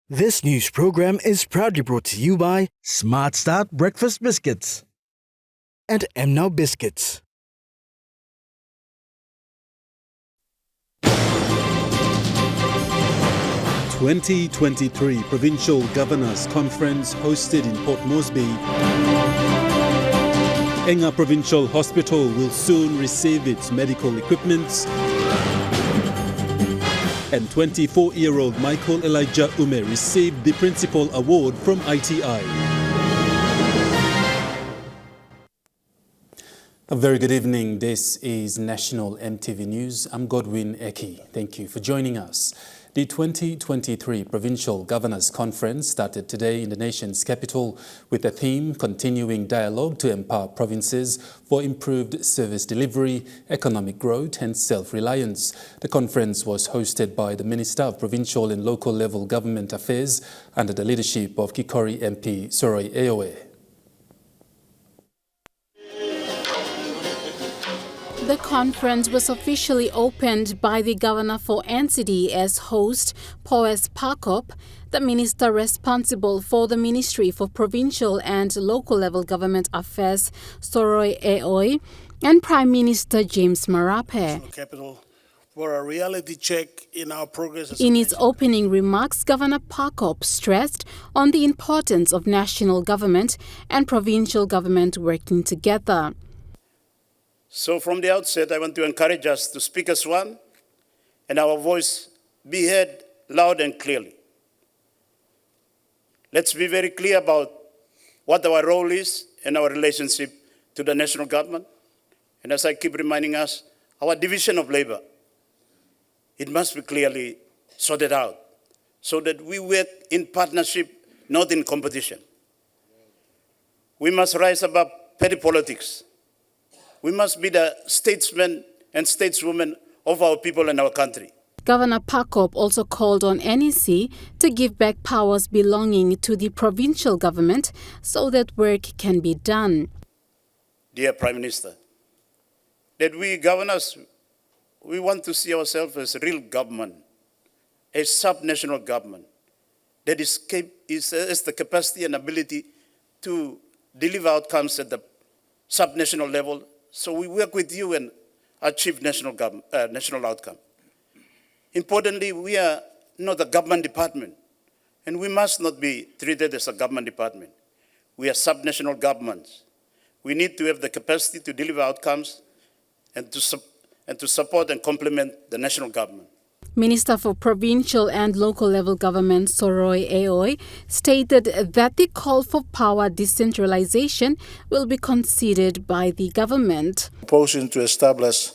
This news program is proudly brought to you by Smart Start Breakfast Biscuits and Now Biscuits. "2023 Provincial Governors Conference hosted in Port Moresby. Inga Provincial Hospital will soon receive its medical equipment. And 24-year-old Michael Elijah Ume received the Principal Award from ITI. A very good evening. This is National EMTV News. I'm Godwin Eki. Thank you for joining us. The 2023 Provincial Governors Conference started today in the nation's capital with the theme Continuing Dialogue to Empower Provinces for Improved Service Delivery, Economic Growth and Self-Reliance. The conference was hosted by the Minister of Provincial and Local Level Government Affairs under the leadership of Kikori MP Soroi Eoe. The conference was officially opened by the Governor for NCD as host, Poes Pakop, the Minister responsible for the Ministry for Provincial and Local Level Government Affairs, Soroi Eoe, and Prime Minister James Marape. Capital for a reality check in our progress. In its opening remarks, Governor Pakop stressed on the importance of national government and provincial government working together. So from the outset, I want to encourage us to speak as one and our voice be heard loud and clearly. Let's be very clear about what our role is and our relationship to the national government. And as I keep reminding us, our division of labor, it must be clearly sorted out so that we work in partnership, not in competition. We must rise above petty politics. We must be the statesmen and stateswomen of our people and our country. Governor Pakop also called on NEC to give back powers belonging to the provincial government so that work can be done. Dear Prime Minister, that we governors, we want to see ourselves as a real government, a sub-national government that has the capacity and ability to deliver outcomes at the sub-national level. So we work with you and achieve national outcome. Importantly, we are not a government department, and we must not be treated as a government department. We are sub-national governments. We need to have the capacity to deliver outcomes and to support and complement the national government. Minister for Provincial and Local Level Government Soroi Eoe stated that the call for power decentralization will be considered by the government. Proposing to establish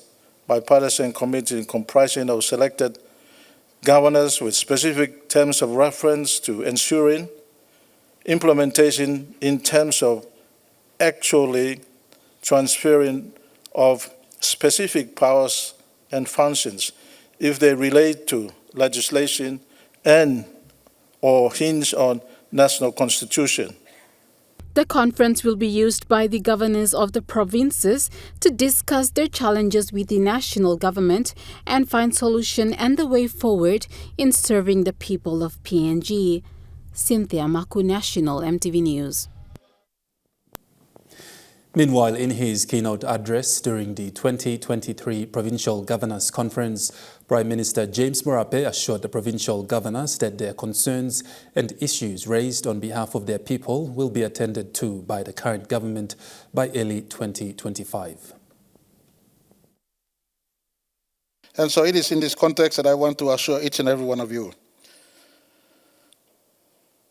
bipartisan committee comprising of selected governors with specific terms of reference to ensuring implementation in terms of actually transferring of specific powers and functions if they relate to legislation and or hinge on national constitution. The conference will be used by the governors of the provinces to discuss their challenges with the national government and find solution and the way forward in serving the people of PNG. Cynthia Maku, National EMTV News. Meanwhile, in his keynote address during the 2023 Provincial Governors Conference, Prime Minister James Marape assured the provincial governors that their concerns and issues raised on behalf of their people will be attended to by the current government by early 2025. And so it is in this context that I want to assure each and every one of you,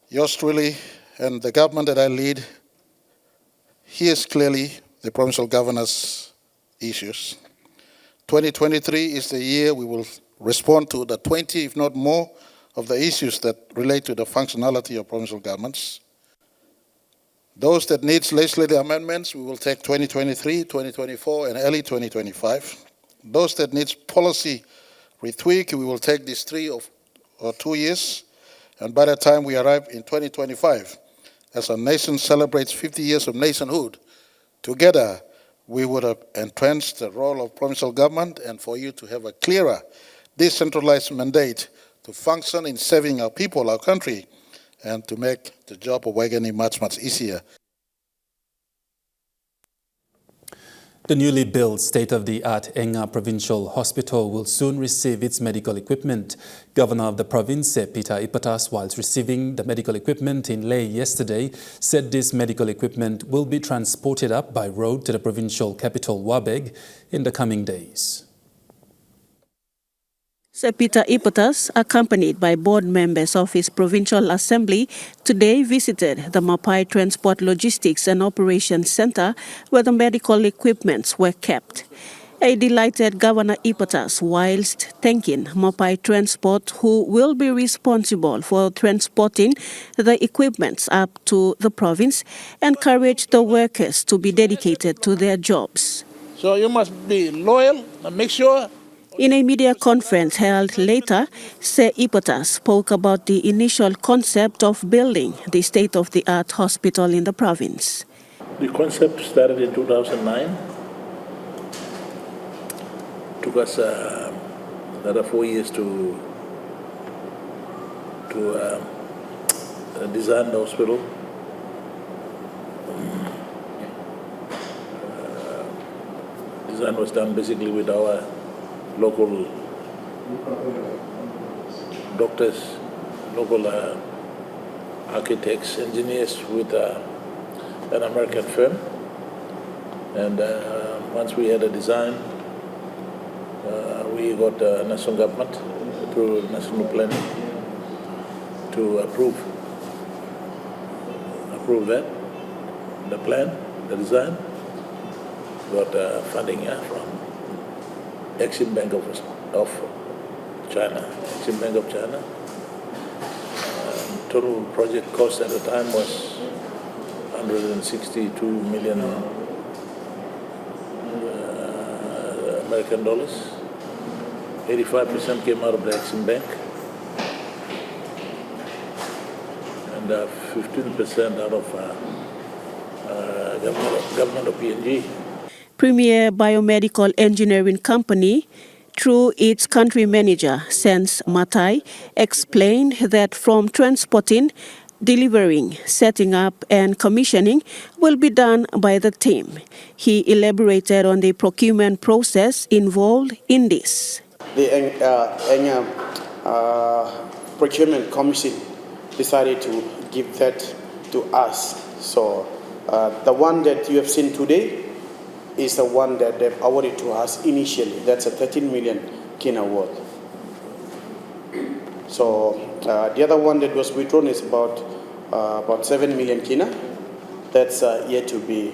yours truly and the government that I lead, here's clearly the provincial governors' issues. 2023 is the year we will respond to the 20, if not more, of the issues that relate to the functionality of provincial governments. Those that need legislative amendments, we will take 2023, 2024, and early 2025. Those that need policy retweak, we will take these 3 or 2 years. And by the time we arrive in 2025, as our nation celebrates 50 years of nationhood, together we would have entrenched the role of provincial government and for you to have a clearer, decentralized mandate to function in saving our people, our country, and to make the job of Wageni much, much easier. The newly built state-of-the-art Inga Provincial Hospital will soon receive its medical equipment. Governor of the province, Peter Ipatas, whilst receiving the medical equipment in Lae yesterday, said this medical equipment will be transported up by road to the provincial capital, Wabeg, in the coming days. Sir Peter Ipatas, accompanied by board members of his provincial assembly, today visited the Marape Transport Logistics and Operations Center where the medical equipments were kept. A delighted Governor Ipatas, whilst thanking Marape Transport, who will be responsible for transporting the equipments up to the province, encouraged the workers to be dedicated to their jobs. So you must be loyal and make sure. In a media conference held later, Sir Ipatas spoke about the initial concept of building the state-of-the-art hospital in the province. The concept started in 2009. Took us another 4 years to design the hospital. Design was done basically with our local doctors, local architects, engineers with an American firm. And once we had a design, we got the national government through national planning to approve that, the plan, the design. Got funding from Exim Bank of China, Exim Bank of China. Total project cost at the time was 162 million American dollars. 85% came out of the Exim Bank, and 15% out of government of PNG. Premier Biomedical Engineering Company, through its country manager, Sense Matai, explained that from transporting, delivering, setting up and commissioning will be done by the team. He elaborated on the procurement process involved in this. The Procurement Commission decided to give that to us. So the one that you have seen today is the one that they've awarded to us initially. That's a 13 million kina worth. So the other one that was withdrawn is about 7 million kina. That's yet to be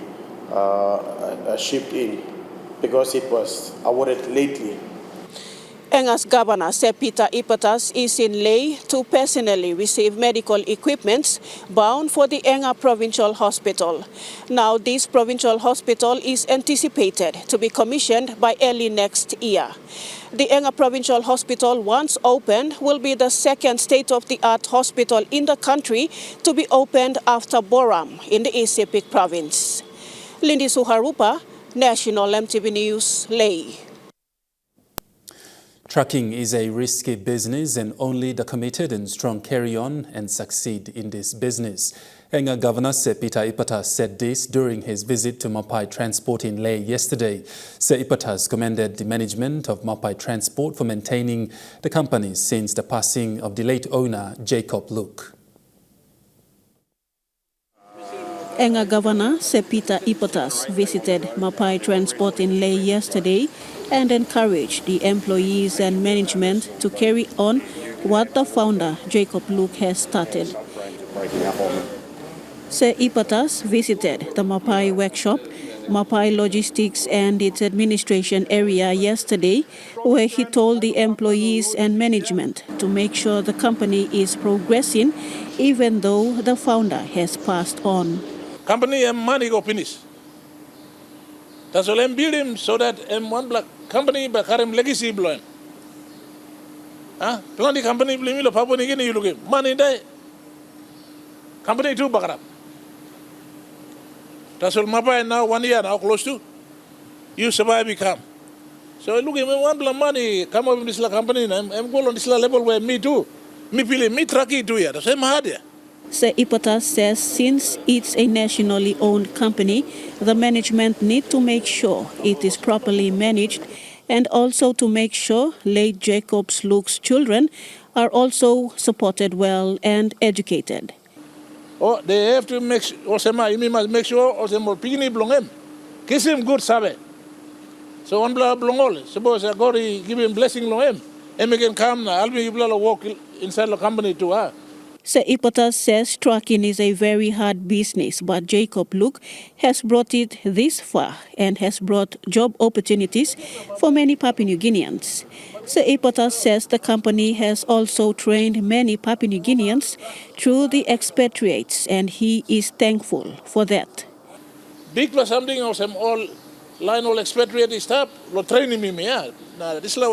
shipped in because it was awarded lately. Enga's Governor, Sir Peter Ipatas, is in Lae to personally receive medical equipment bound for the Inga Provincial Hospital. Now, this provincial hospital is anticipated to be commissioned by early next year. The Inga Provincial Hospital, once opened, will be the second state-of-the-art hospital in the country to be opened after Boram in the East Sepik province. Lindy Suharupa, National EMTV News, Lae. Trucking is a risky business and only the committed and strong carry on and succeed in this business. Inga Governor Sir Peter Ipatas said this during his visit to Marape Transport in Lae yesterday. Sir Ipatas commended the management of Marape Transport for maintaining the company since the passing of the late owner, Jacob Luke. Inga Governor Sir Peter Ipatas visited Marape Transport in Lae yesterday and encouraged the employees and management to carry on what the founder, Jacob Luke, has started. Sir Ipatas visited the Marape workshop, Marape Logistics and its administration area yesterday, where he told the employees and management to make sure the company is progressing even though the founder has passed on. Company and money go finish. That's all I'm building so that one black company bakarim legacy blow. Plenty company blame me Papua New Guinea you look at money die. Company too bakarap. That's all Marape now 1 year now close to. You survive become. So I look at one block money come up in this company, and I'm going on this level where me too. Me pili, me trucky too here. The same hard here. Sir Ipotas says since it's a nationally owned company, the management need to make sure it is properly managed and also to make sure late Jacob Luke's children are also supported well and educated. Oh, they have to make sure, you must make sure also more piggy belong him. Kiss him good sabe. So one blood belong all. Suppose I go to give him blessing long him. And we can come now, I'll be able to walk inside the company too. Sir Ipotas says trucking is a very hard business, but Jacob Luke has brought it this far and has brought job opportunities for many Papua New Guineans. Sir Ipotas says the company has also trained many Papua New Guineans through the expatriates, and he is thankful for that. Big plus something or some all line all expatriate staff, lo training me, yeah. Now this is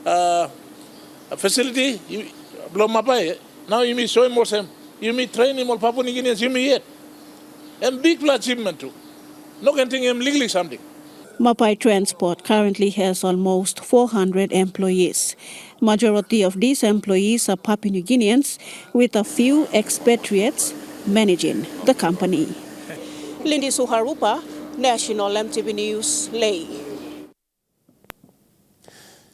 a facility, you blow my pay. Now you may show him more some, you may train him all Papua New Guineans, you may yet. And big achievement too. No can think him legally something. Mapai Transport currently has almost 400 employees. Majority of these employees are Papua New Guineans, with a few expatriates managing the company. Lindy Suharupa, National EMTV News, Leh.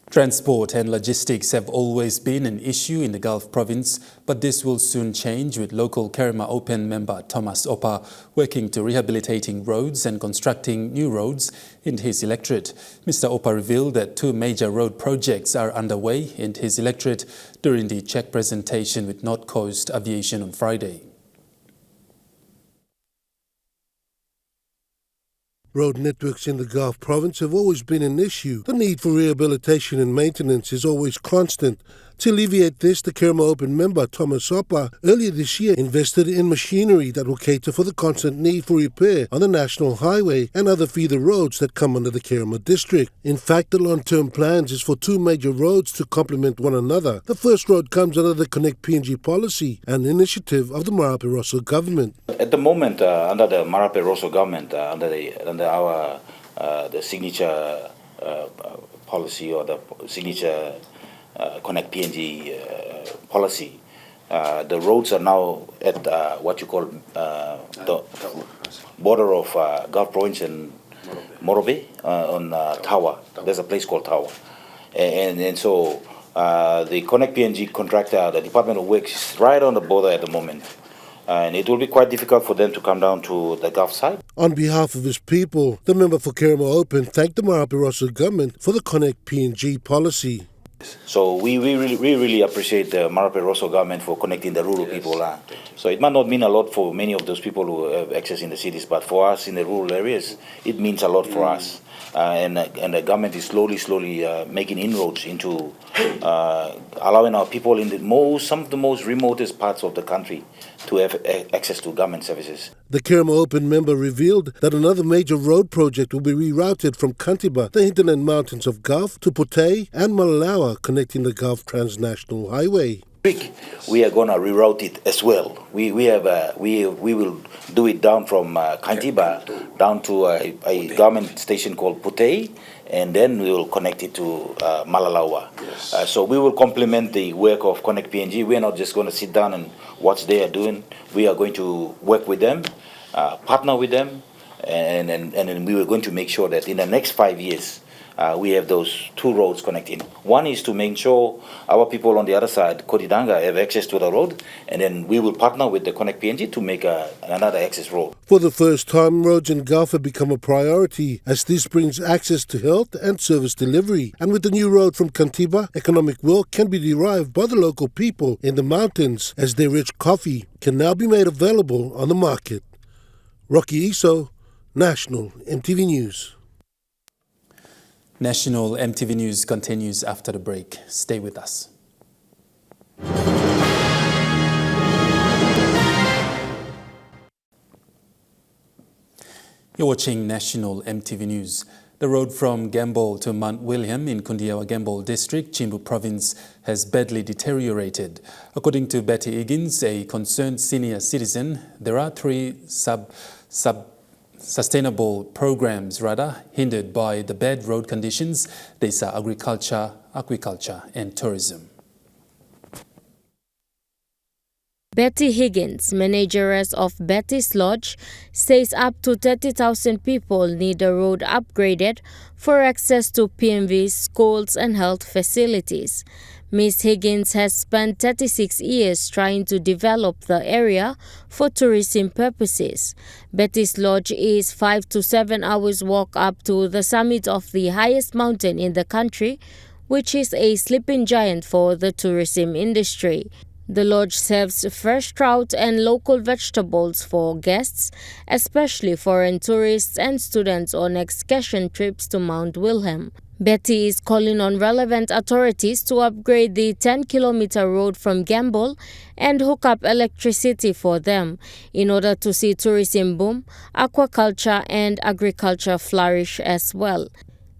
Transport and logistics have always been an issue in the Gulf province, but this will soon change with local Kerma Open member Thomas Opa working to rehabilitating roads and constructing new roads in his electorate. Mr. Opa revealed that 2 major road projects are underway in his electorate during the check presentation with North Coast Aviation on Friday. Road networks in the Gulf province have always been an issue. The need for rehabilitation and maintenance is always constant. To alleviate this, the Kerma Open member Thomas Opa earlier this year invested in machinery that will cater for the constant need for repair on the National Highway and other feeder roads that come under the Kerma district. In fact, the long-term plans is for 2 major roads to complement one another. The first road comes under the Connect PNG policy, an initiative of the Marape government. At the moment, under the Marape government, under our the signature policy or the signature Connect PNG policy, the roads are now at what you call the border of Gulf Province and Marape on Tawa. There's a place called Tawa. And so the Connect PNG contractor, the Department of Works, is right on the border at the moment. And it will be quite difficult for them to come down to the Gulf side. On behalf of his people, the member for Kerma Open thanked the Marape government for the Connect PNG policy. So we really appreciate the Marape government for connecting the rural people. So it might not mean a lot for many of those people who have access in the cities, but for us in the rural areas, it means a lot for us. And the government is slowly making inroads into allowing our people in some of the most remotest parts of the country to have access to government services. The Kerma Open member revealed that another major road project will be rerouted from Kantiba, the hinterland mountains of Gulf, to Potay and Malalawa, connecting the Gulf Transnational Highway. We are going to reroute it as well. We will do it down from Kantiba down to a government station called Potay, and then we will connect it to Malalawa. Yes. So we will complement the work of Connect PNG. We are not just going to sit down and watch they are doing. We are going to work with them, partner with them, and we are going to make sure that in the next 5 years, we have those 2 roads connecting. One is to make sure our people on the other side, Kodidanga, have access to the road, and then we will partner with the Connect PNG to make another access road. For the first time, roads in Gulf have become a priority, as this brings access to health and service delivery. And with the new road from Kantiba, economic wealth can be derived by the local people in the mountains, as their rich coffee can now be made available on the market. Rocky Iso, National EMTV News. National EMTV News continues after the break. Stay with us. You're watching National EMTV News. The road from Gambol to Mount William in Kundiawa Gambol District, Chimbu Province, has badly deteriorated. According to Betty Higgins, a concerned senior citizen, there are three sustainable programs hindered by the bad road conditions. These are agriculture, aquaculture and tourism. Betty Higgins, manageress of Betty's Lodge, says up to 30,000 people need the road upgraded for access to PMV's schools and health facilities. Ms. Higgins has spent 36 years trying to develop the area for tourism purposes. Betty's Lodge is 5 to 7 hours walk up to the summit of the highest mountain in the country, which is a sleeping giant for the tourism industry. The lodge serves fresh trout and local vegetables for guests, especially foreign tourists and students on excursion trips to Mount Wilhelm. Betty is calling on relevant authorities to upgrade the 10-kilometer road from Gamble and hook up electricity for them in order to see tourism boom, aquaculture and agriculture flourish as well.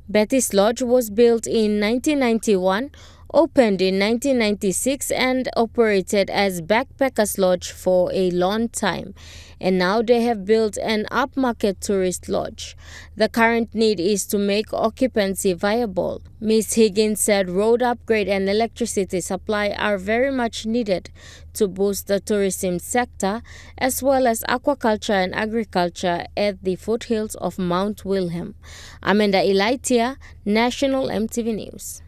Betty's Lodge was built in 1991, opened in 1996 and operated as Backpackers Lodge for a long time. And now they have built an upmarket tourist lodge. The current need is to make occupancy viable. Ms. Higgins said road upgrade and electricity supply are very much needed to boost the tourism sector as well as aquaculture and agriculture at the foothills of Mount Wilhelm. Amanda Elijah, National EMTV News.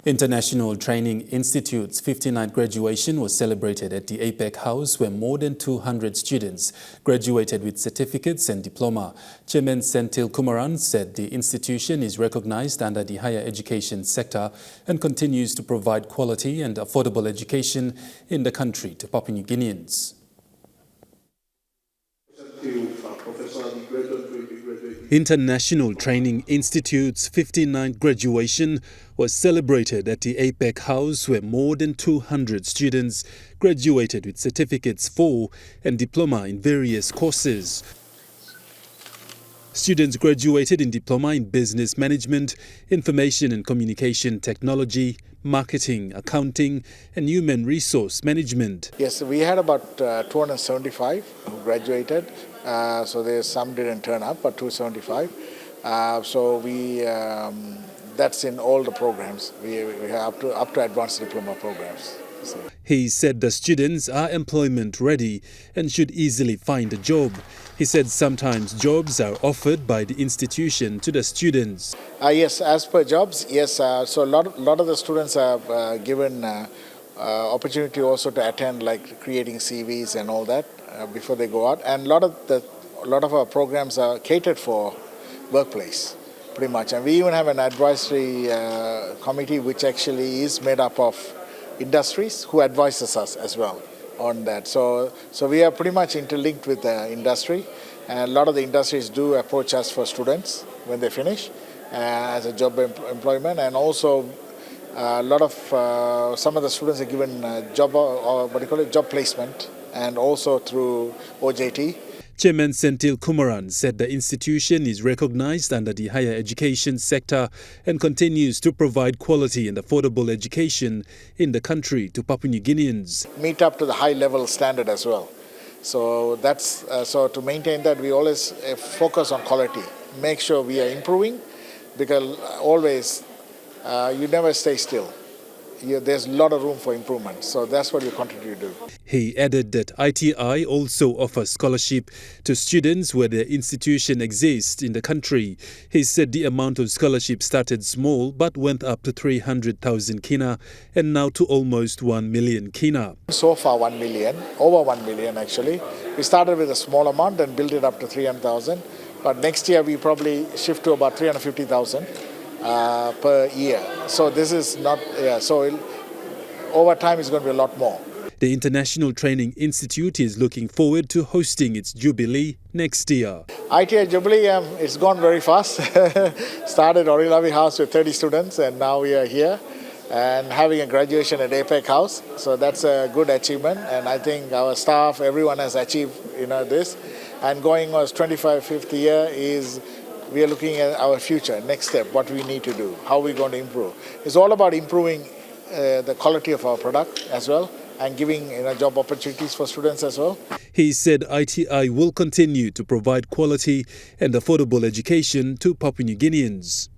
International Training Institute's 59th graduation was celebrated at the APEC House, where more than 200 students graduated with certificates and diploma. Chairman Senthil Kumaran said the institution is recognized under the higher education sector and continues to provide quality and affordable education in the country to Papua New Guineans. International Training Institute's 59th graduation was celebrated at the APEC House, where more than 200 students graduated with certificates for and diploma in various courses. Students graduated in diploma in business management, information and communication technology, marketing, accounting and human resource management. Yes, we had about 275 who graduated. So there's some didn't turn up, but 275. That's in all the programs. We have up to advanced diploma programs. So. He said the students are employment ready and should easily find a job. He said sometimes jobs are offered by the institution to the students. Yes, as per jobs, yes. So a lot of the students are given opportunity also to attend, like creating CVs and all that before they go out. And a lot of our programs are catered for workplace, pretty much. And we even have an advisory committee which actually is made up of industries who advises us as well on that. So we are pretty much interlinked with the industry, and a lot of the industries do approach us for students when they finish as a job employment, and also a lot of some of the students are given job job placement, and also through OJT. Chairman Senthil Kumaran said the institution is recognized under the higher education sector and continues to provide quality and affordable education in the country to Papua New Guineans. Meet up to the high level standard as well. So that's so to maintain that, we always focus on quality, make sure we are improving, because always you never stay still. There's a lot of room for improvement, so that's what we continue to do. He added that ITI also offers scholarship to students where their institution exists in the country. He said the amount of scholarship started small but went up to 300,000 kina and now to almost 1 million kina. So far 1 million, over 1 million actually. We started with a small amount and built it up to 300,000, but next year we probably shift to about 350,000. Per year. So this is not, so over time it's going to be a lot more. The International Training Institute is looking forward to hosting its Jubilee next year. ITI Jubilee, it's gone very fast. Started Orilavi House with 30 students, and now we are here and having a graduation at APEC House. So that's a good achievement, and I think our staff, everyone has achieved this. And going on 25th year is, we are looking at our future, next step, what we need to do, how we're going to improve. It's all about improving the quality of our product as well, and giving job opportunities for students as well. He said ITI will continue to provide quality and affordable education to Papua New Guineans.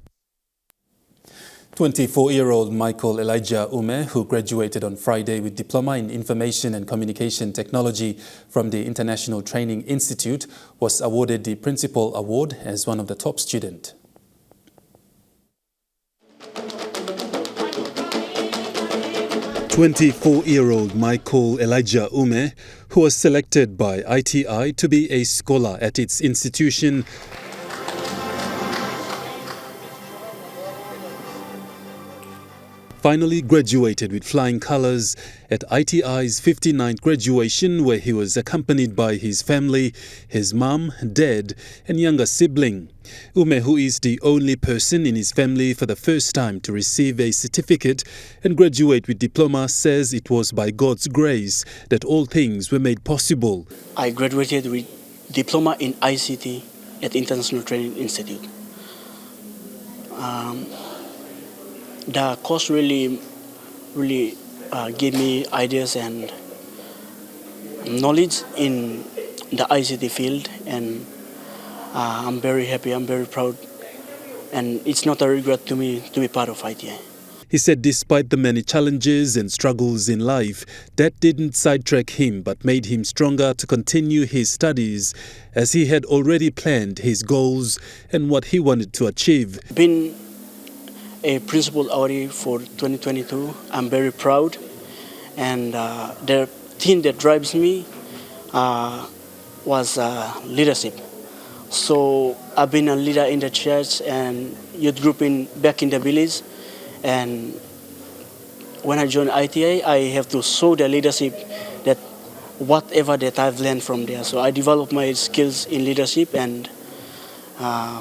24-year-old Michael Elijah Ume, who graduated on Friday with Diploma in Information and Communication Technology from the International Training Institute, was awarded the Principal Award as one of the top students. 24-year-old Michael Elijah Ume, who was selected by ITI to be a scholar at its institution, finally graduated with flying colours at ITI's 59th graduation, where he was accompanied by his family, his mum, dad and younger sibling. Ume, who is the only person in his family for the first time to receive a certificate and graduate with diploma, says it was by God's grace that all things were made possible. I graduated with diploma in ICT at the International Training Institute. The course really gave me ideas and knowledge in the ICT field, and I'm very happy, I'm very proud, and it's not a regret to me to be part of ITI. He said despite the many challenges and struggles in life, that didn't sidetrack him but made him stronger to continue his studies, as he had already planned his goals and what he wanted to achieve. Being a principal awardee for 2022, I'm very proud, and the thing that drives me was leadership. So I've been a leader in the church and youth group back in the village, and when I joined ITI, I have to show the leadership that whatever that I've learned from there. So I developed my skills in leadership, and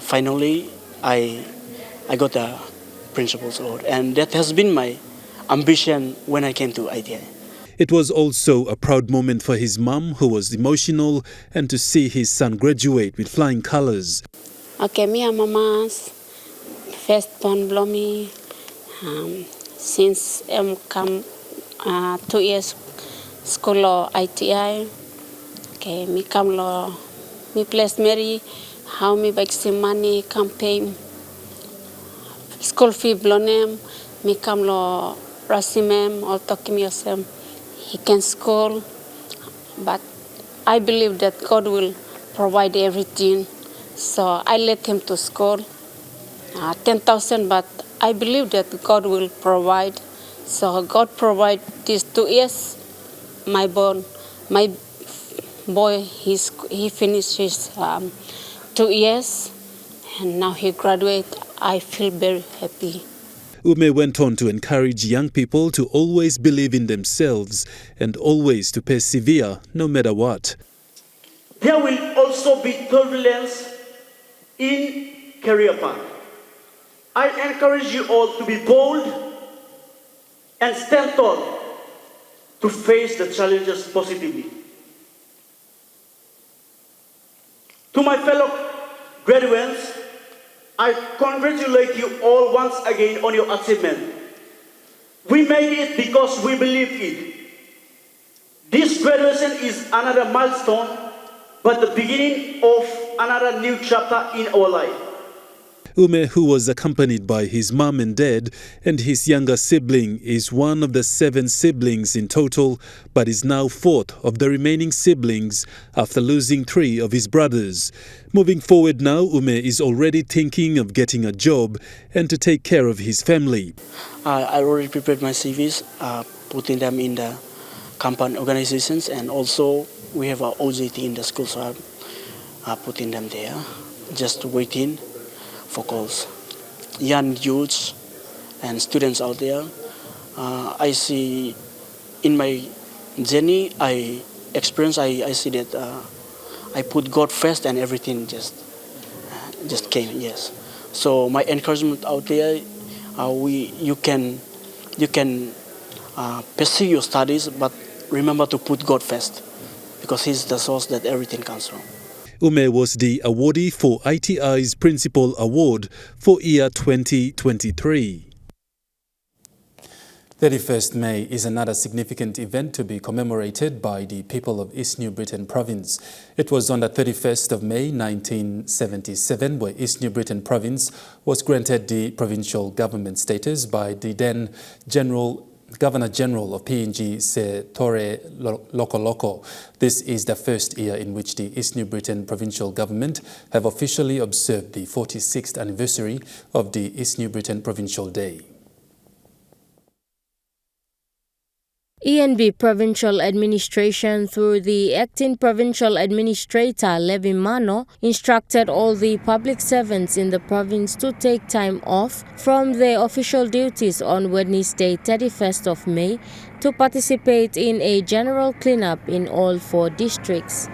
finally I got a Principal's Award, and that has been my ambition when I came to ITI. It was also a proud moment for his mum, who was emotional, and to see his son graduate with flying colours. Okay, me and mama's first born Blomy, since I come 2 years school or ITI. Okay, me come lo, me place Mary, how me bake some money, campaign. School fee blonem, me come lo rasimem or talking yourself. He can school, but I believe that God will provide everything. So I let him to school, 10,000, but I believe that God will provide. So God provide these 2 years. My boy, he finished his 2 years, and now he graduated. I feel very happy. Ume went on to encourage young people to always believe in themselves and always to persevere no matter what. There will also be turbulence in career path. I encourage you all to be bold and stand tall to face the challenges positively. To my fellow graduates, I congratulate you all once again on your achievement. We made it because we believed it. This graduation is another milestone, but the beginning of another new chapter in our life. Ume, who was accompanied by his mum and dad and his younger sibling, is one of the 7 siblings in total, but is now 4th of the remaining siblings after losing 3 of his brothers. Moving forward now, Ume is already thinking of getting a job and to take care of his family. I already prepared my CVs, putting them in the company organizations, and also we have our OJT in the school, so I'm putting them there, just waiting for calls. Young youths and students out there, I see in my journey, I see that I put God first and everything just came, yes. So my encouragement out there, you can pursue your studies, but remember to put God first, because He's the source that everything comes from. Ume was the awardee for ITI's Principal Award for year 2023. 31st May is another significant event to be commemorated by the people of East New Britain Province. It was on the 31st of May 1977 where East New Britain Province was granted the provincial government status by the then Governor-General of PNG, Se Tore Lokoloko. This is the first year in which the East New Britain Provincial Government have officially observed the 46th anniversary of the East New Britain Provincial Day. ENB Provincial Administration, through the Acting Provincial Administrator Levi Mano, instructed all the public servants in the province to take time off from their official duties on Wednesday, 31st of May, to participate in a general cleanup in all 4 districts.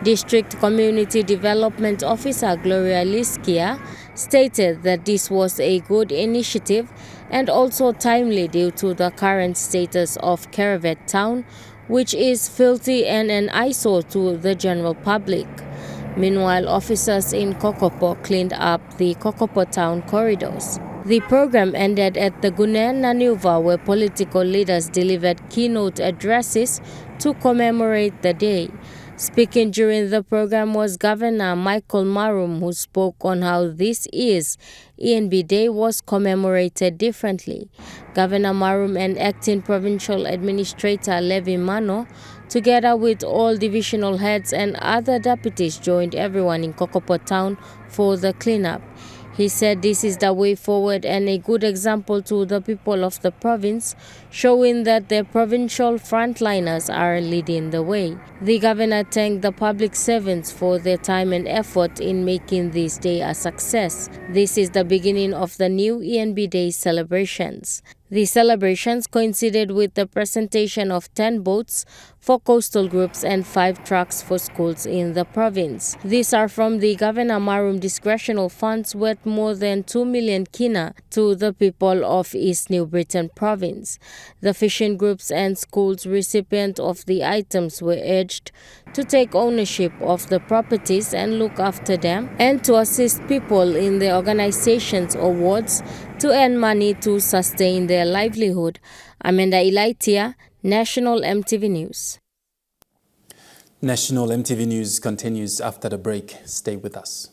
District Community Development Officer Gloria Liskia stated that this was a good initiative and also timely due to the current status of Keravet Town, which is filthy and an eyesore to the general public. Meanwhile, officers in Kokopo cleaned up the Kokopo Town corridors. The program ended at the Gunen Nanuva, where political leaders delivered keynote addresses to commemorate the day. Speaking during the program was Governor Michael Marum, who spoke on how this year's ENB Day was commemorated differently. Governor Marum and Acting Provincial Administrator Levi Mano, together with all divisional heads and other deputies, joined everyone in Kokopo Town for the cleanup. He said this is the way forward and a good example to the people of the province, showing that the provincial frontliners are leading the way. The governor thanked the public servants for their time and effort in making this day a success. This is the beginning of the new ENB Day celebrations. The celebrations coincided with the presentation of 10 boats for coastal groups and 5 trucks for schools in the province. These are from the Governor Marum discretional funds worth more than 2 million kina to the people of East New Britain Province. The fishing groups and schools recipient of the items were urged to take ownership of the properties and look after them, and to assist people in the organizations or wards to earn money to sustain their livelihood. Amanda Ilaitia, National EMTV News. National EMTV News continues after the break. Stay with us.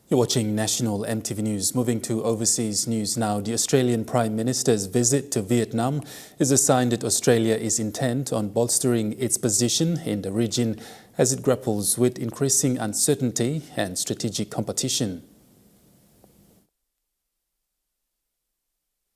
You're watching National EMTV News. Moving to overseas news now. The Australian Prime Minister's visit to Vietnam is a sign that Australia is intent on bolstering its position in the region as it grapples with increasing uncertainty and strategic competition.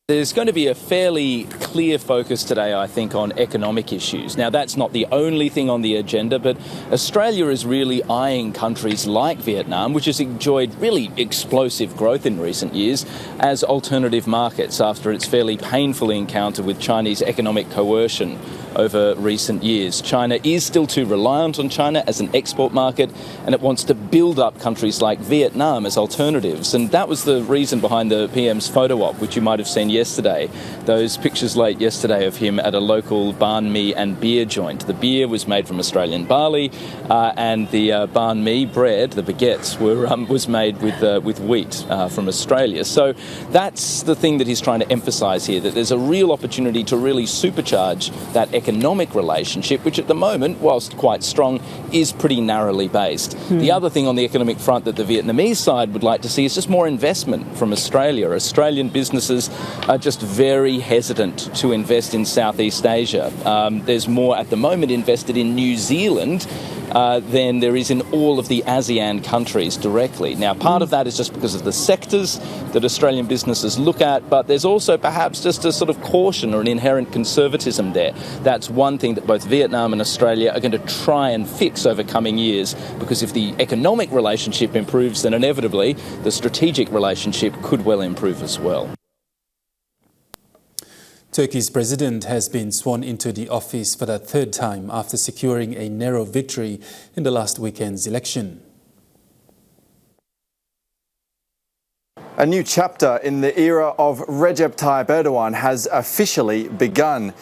There's going to be a fairly clear focus today, I think, on economic issues. Now, that's not the only thing on the agenda, but Australia is really eyeing countries like Vietnam, which has enjoyed really explosive growth in recent years, as alternative markets after its fairly painful encounter with Chinese economic coercion over recent years. China is still too reliant on China as an export market, and it wants to build up countries like Vietnam as alternatives. And that was the reason behind the PM's photo op, which you might have seen yesterday. Those pictures late yesterday of him at a local banh mi and beer joint. The beer was made from Australian barley, and the banh mi bread, the baguettes, was made with wheat from Australia. So that's the thing that he's trying to emphasise here, that there's a real opportunity to really supercharge that economic relationship, which at the moment, whilst quite strong, is pretty narrowly based. The other thing on the economic front that the Vietnamese side would like to see is just more investment from Australia. Australian businesses are just very hesitant to invest in Southeast Asia. There's more at the moment invested in New Zealand than there is in all of the ASEAN countries directly. Now, part of that is just because of the sectors that Australian businesses look at, but there's also perhaps just a sort of caution or an inherent conservatism there. That's one thing that both Vietnam and Australia are going to try and fix over coming years, because if the economic relationship improves, then inevitably the strategic relationship could well improve as well. Turkey's president has been sworn into the office for the 3rd time after securing a narrow victory in the last weekend's election. A new chapter in the era of Recep Tayyip Erdogan has officially begun.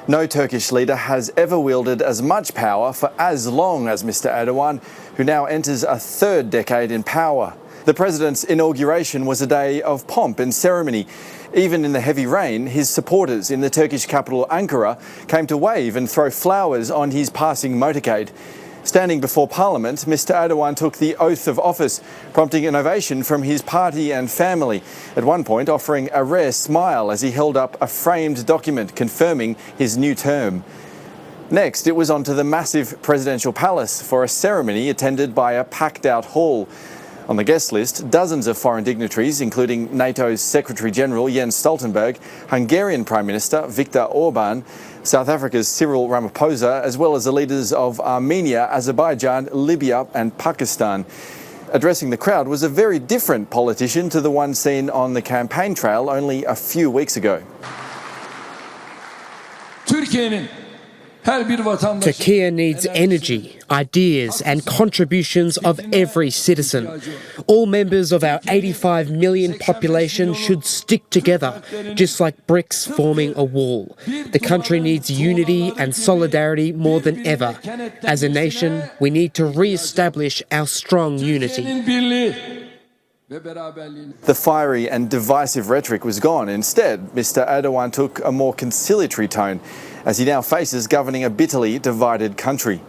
No Turkish leader has ever wielded as much power for as long as Mr. Erdogan, who now enters a 3rd decade in power. The president's inauguration was a day of pomp and ceremony. Even in the heavy rain, his supporters in the Turkish capital Ankara came to wave and throw flowers on his passing motorcade. Standing before Parliament, Mr Erdogan took the oath of office, prompting an ovation from his party and family, at one point offering a rare smile as he held up a framed document confirming his new term. Next, it was on to the massive presidential palace for a ceremony attended by a packed-out hall. On the guest list, dozens of foreign dignitaries, including NATO's Secretary-General Jens Stoltenberg, Hungarian Prime Minister Viktor Orban, South Africa's Cyril Ramaphosa, as well as the leaders of Armenia, Azerbaijan, Libya and Pakistan. Addressing the crowd was a very different politician to the one seen on the campaign trail only a few weeks ago. Turkey needs energy, ideas and contributions of every citizen. All members of our 85 million population should stick together, just like bricks forming a wall. The country needs unity and solidarity more than ever. As a nation, we need to re-establish our strong unity. The fiery and divisive rhetoric was gone. Instead, Mr Erdogan took a more conciliatory tone as he now faces governing a bitterly divided country.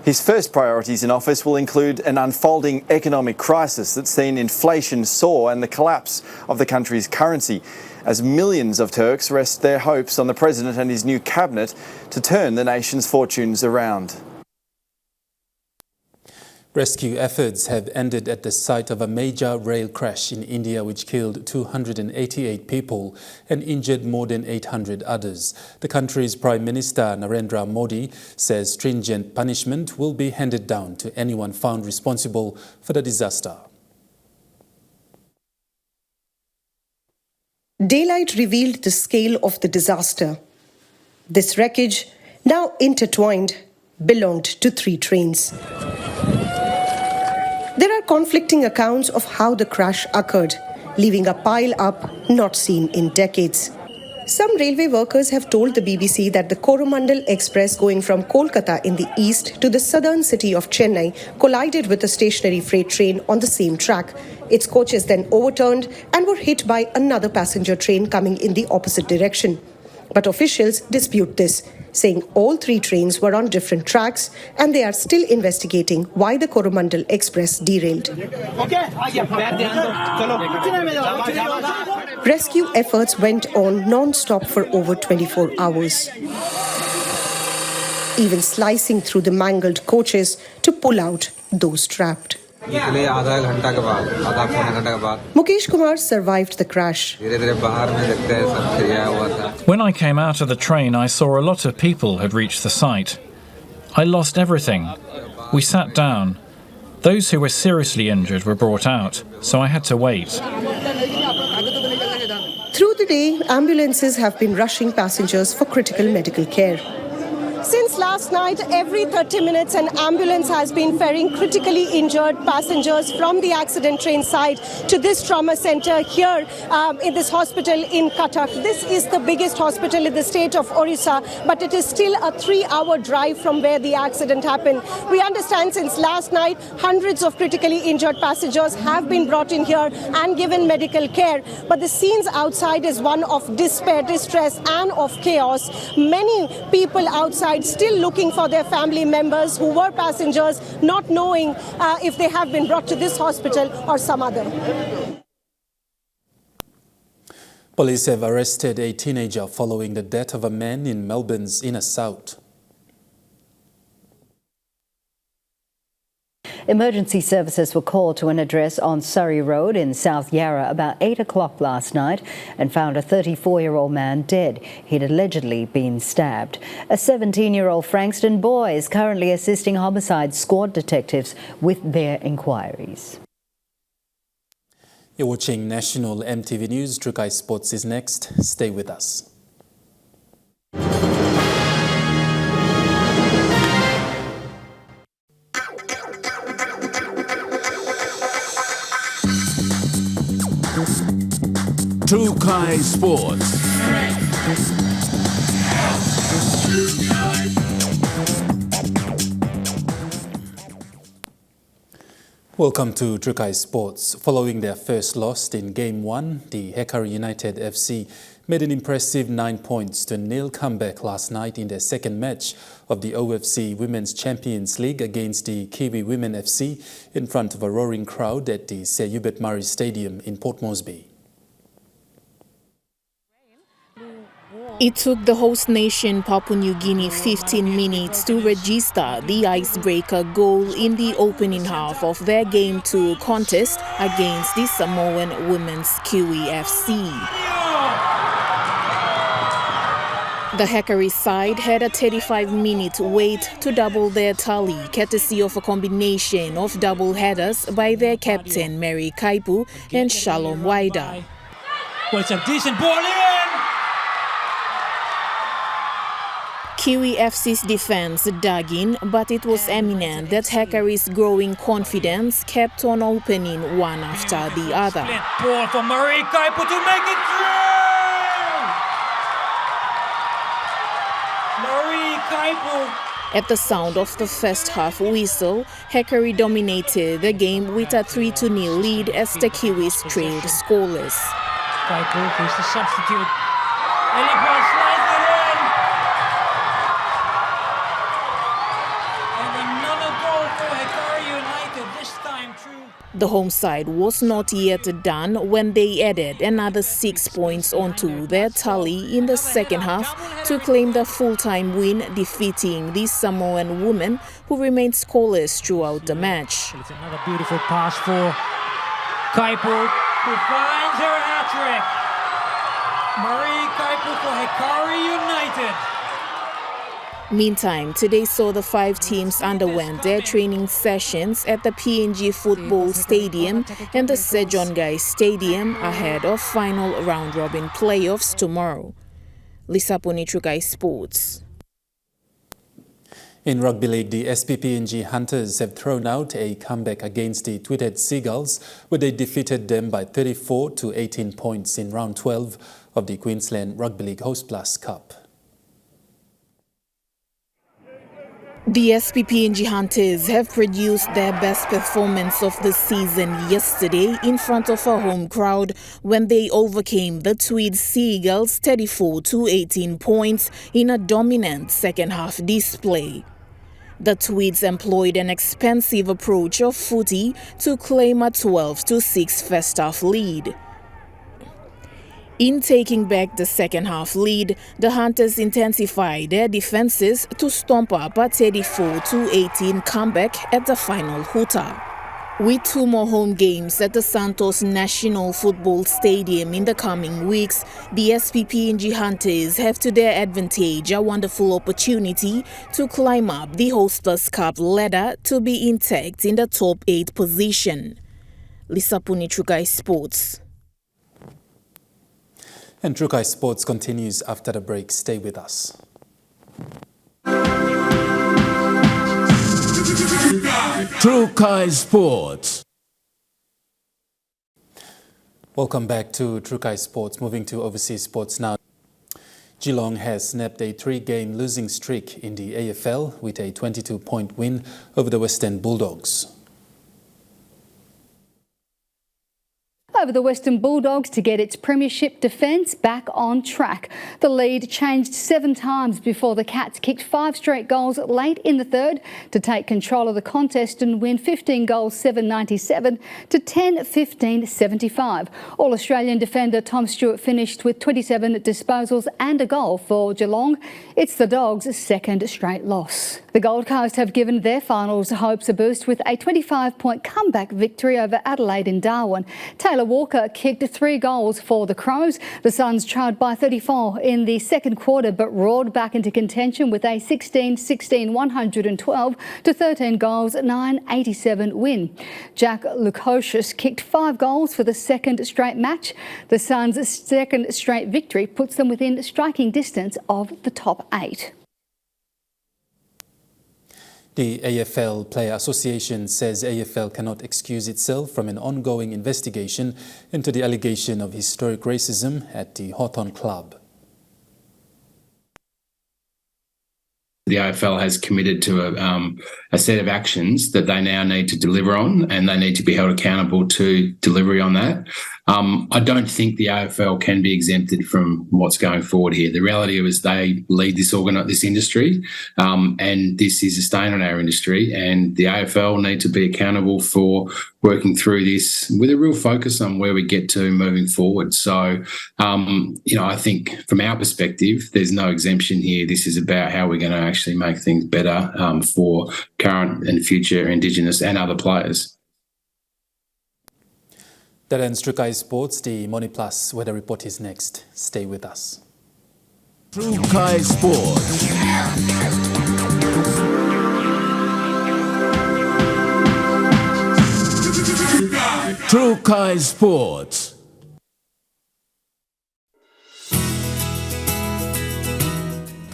His first priorities in office will include an unfolding economic crisis that's seen inflation soar and the collapse of the country's currency, as millions of Turks rest their hopes on the president and his new cabinet to turn the nation's fortunes around. Rescue efforts have ended at the site of a major rail crash in India which killed 288 people and injured more than 800 others. The country's Prime Minister Narendra Modi says stringent punishment will be handed down to anyone found responsible for the disaster. Daylight revealed the scale of the disaster. This wreckage, now intertwined, belonged to 3 trains. There are conflicting accounts of how the crash occurred, leaving a pile-up not seen in decades. Some railway workers have told the BBC that the Coromandel Express going from Kolkata in the east to the southern city of Chennai collided with a stationary freight train on the same track. Its coaches then overturned and were hit by another passenger train coming in the opposite direction. But officials dispute this, saying all 3 trains were on different tracks and they are still investigating why the Coromandel Express derailed. Rescue efforts went on non-stop for over 24 hours, even slicing through the mangled coaches to pull out those trapped. Mukesh Kumar survived the crash. When I came out of the train, I saw a lot of people had reached the site. I lost everything. We sat down. Those who were seriously injured were brought out, so I had to wait. Through the day, ambulances have been rushing passengers for critical medical care. Since last night, every 30 minutes, an ambulance has been ferrying critically injured passengers from the accident train site to this trauma center here in this hospital in Cuttack. This is the biggest hospital in the state of Orissa, but it is still a 3-hour drive from where the accident happened. We understand since last night, hundreds of critically injured passengers have been brought in here and given medical care. But the scenes outside is one of despair, distress, and of chaos. Many people outside still looking for their family members who were passengers, not knowing if they have been brought to this hospital or some other. Police have arrested a teenager following the death of a man in Melbourne's inner south. Emergency services were called to an address on Surrey Road in South Yarra about 8 o'clock last night and found a 34-year-old man dead. He'd allegedly been stabbed. A 17-year-old Frankston boy is currently assisting homicide squad detectives with their inquiries. You're watching National EMTV News. Trukai Sports is next. Stay with us. Trukai Sports. Welcome to Trukai Sports. Following their first loss in Game 1, the Hekari United FC made an impressive 9 points to nil comeback last night in their second match of the OFC Women's Champions League against the Kiwi Women FC in front of a roaring crowd at the Sir Hubert Murray Stadium in Port Moresby. It took the host nation Papua New Guinea 15 minutes to register the icebreaker goal in the opening half of their Game 2 contest against the Samoan Women's Kiwi FC. The Hekari side had a 35-minute wait to double their tally, courtesy of a combination of double headers by their captain Mary Kaipu and Shalom Waida. Well, it's a decent ball in! Kiwi FC's defense dug in, but it was eminent that Hekari's growing confidence kept on opening one after the other. Ball for Mary Kaipu to make it through! Mary Kaipu. At the sound of the first half whistle, Hekari dominated the game with a 3-0 lead as the Kiwis trailed scoreless. Kaipu, who's the substitute. Elipal slides it in! And another goal for Hekari United, this time true. The home side was not yet done when they added another 6 points onto their tally in the second half to claim the full-time win, defeating the Samoan women who remained scoreless throughout the match. It's another beautiful pass for Kaipu, who finds her hat-trick. Marie Kaipu for Hekari United. Meantime, today saw the 5 teams underwent their training sessions at the PNG Football Stadium and the Sejongai Stadium ahead of final round-robin playoffs tomorrow. Lisa Puni, Trukai Sports. In Rugby League, the SPPNG Hunters have thrown out a comeback against the Tweeted Seagulls, where they defeated them by 34 to 18 points in round 12 of the Queensland Rugby League Host Plus Cup. The SPPNG Hunters have produced their best performance of the season yesterday in front of a home crowd when they overcame the Tweed Seagulls 34 to 18 points in a dominant second-half display. The Tweeds employed an expensive approach of footy to claim a 12-6 first-half lead. In taking back the second-half lead, the Hunters intensified their defenses to stomp up a 34-18 comeback at the final hooter. With 2 more home games at the Santos National Football Stadium in the coming weeks, the SPPNG Hunters have to their advantage a wonderful opportunity to climb up the Hostess Cup ladder to be intact in the top 8 position. Lisa Puni, Trukai Sports. And Trukai Sports continues after the break. Stay with us. Trukai Sports. Welcome back to Trukai Sports. Moving to overseas sports now. Geelong has snapped a 3-game losing streak in the AFL with a 22-point win over the Western Bulldogs. Over the Western Bulldogs to get its premiership defence back on track. The lead changed 7 times before the Cats kicked 5 straight goals late in the third to take control of the contest and win 15 goals 797 to 10-15 75. All-Australian defender Tom Stewart finished with 27 disposals and a goal for Geelong. It's the Dogs' second straight loss. The Gold Coast have given their finals hopes a boost with a 25-point comeback victory over Adelaide in Darwin. Taylor Walker kicked 3 goals for the Crows. The Suns trailed by 34 in the second quarter but roared back into contention with a 16-16 112 to 13 goals 987 win. Jack Lukosius kicked 5 goals for the second straight match. The Suns' second straight victory puts them within striking distance of the top 8. The AFL Player Association says AFL cannot excuse itself from an ongoing investigation into the allegation of historic racism at the Hawthorn Club. The AFL has committed to a set of actions that they now need to deliver on, and they need to be held accountable to delivery on that. I don't think the AFL can be exempted from what's going forward here. The reality is they lead this industry, and this is a stain on our industry, and the AFL need to be accountable for working through this with a real focus on where we get to moving forward. So, I think from our perspective, there's no exemption here. This is about how we're going to actually make things better for current and future Indigenous and other players. That ends Trukai Sports. The Money Plus weather report is next. Stay with us. Trukai Sports. Trukai Sports.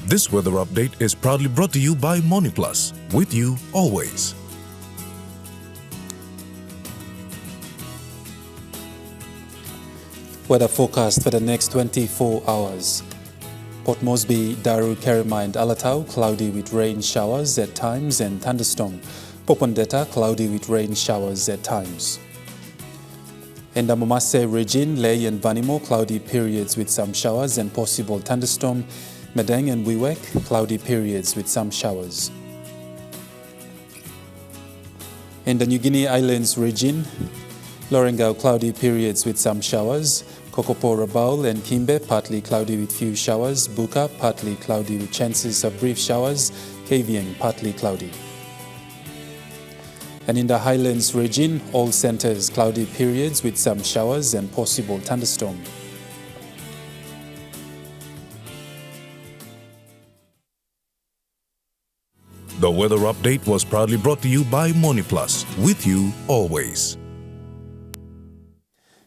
This weather update is proudly brought to you by Money Plus, with you always. Weather forecast for the next 24 hours. Port Moresby, Daru, Kerema and Alatau, cloudy with rain showers at times and thunderstorm. Popondetta, cloudy with rain showers at times. In the Momase region, Ley and Vanimo, cloudy periods with some showers and possible thunderstorm. Madang and Wewak, cloudy periods with some showers. In the New Guinea Islands region, Lorengau, cloudy periods with some showers. Kokopo, Rabaul and Kimbe, partly cloudy with few showers. Buka, partly cloudy with chances of brief showers. Kavieng, partly cloudy. And in the Highlands region, all centres cloudy periods with some showers and possible thunderstorm. The weather update was proudly brought to you by Money Plus, with you always.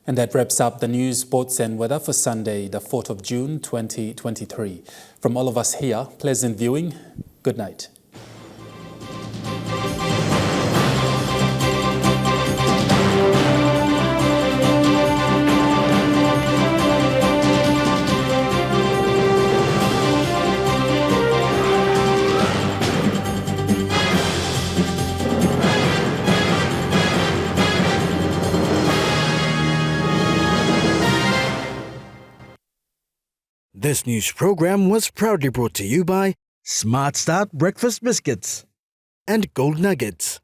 And that wraps up the news, sports and weather for Sunday, the 4th of June, 2023. From all of us here, pleasant viewing. Good night. This news program was proudly brought to you by Smart Start Breakfast Biscuits and Gold Nuggets.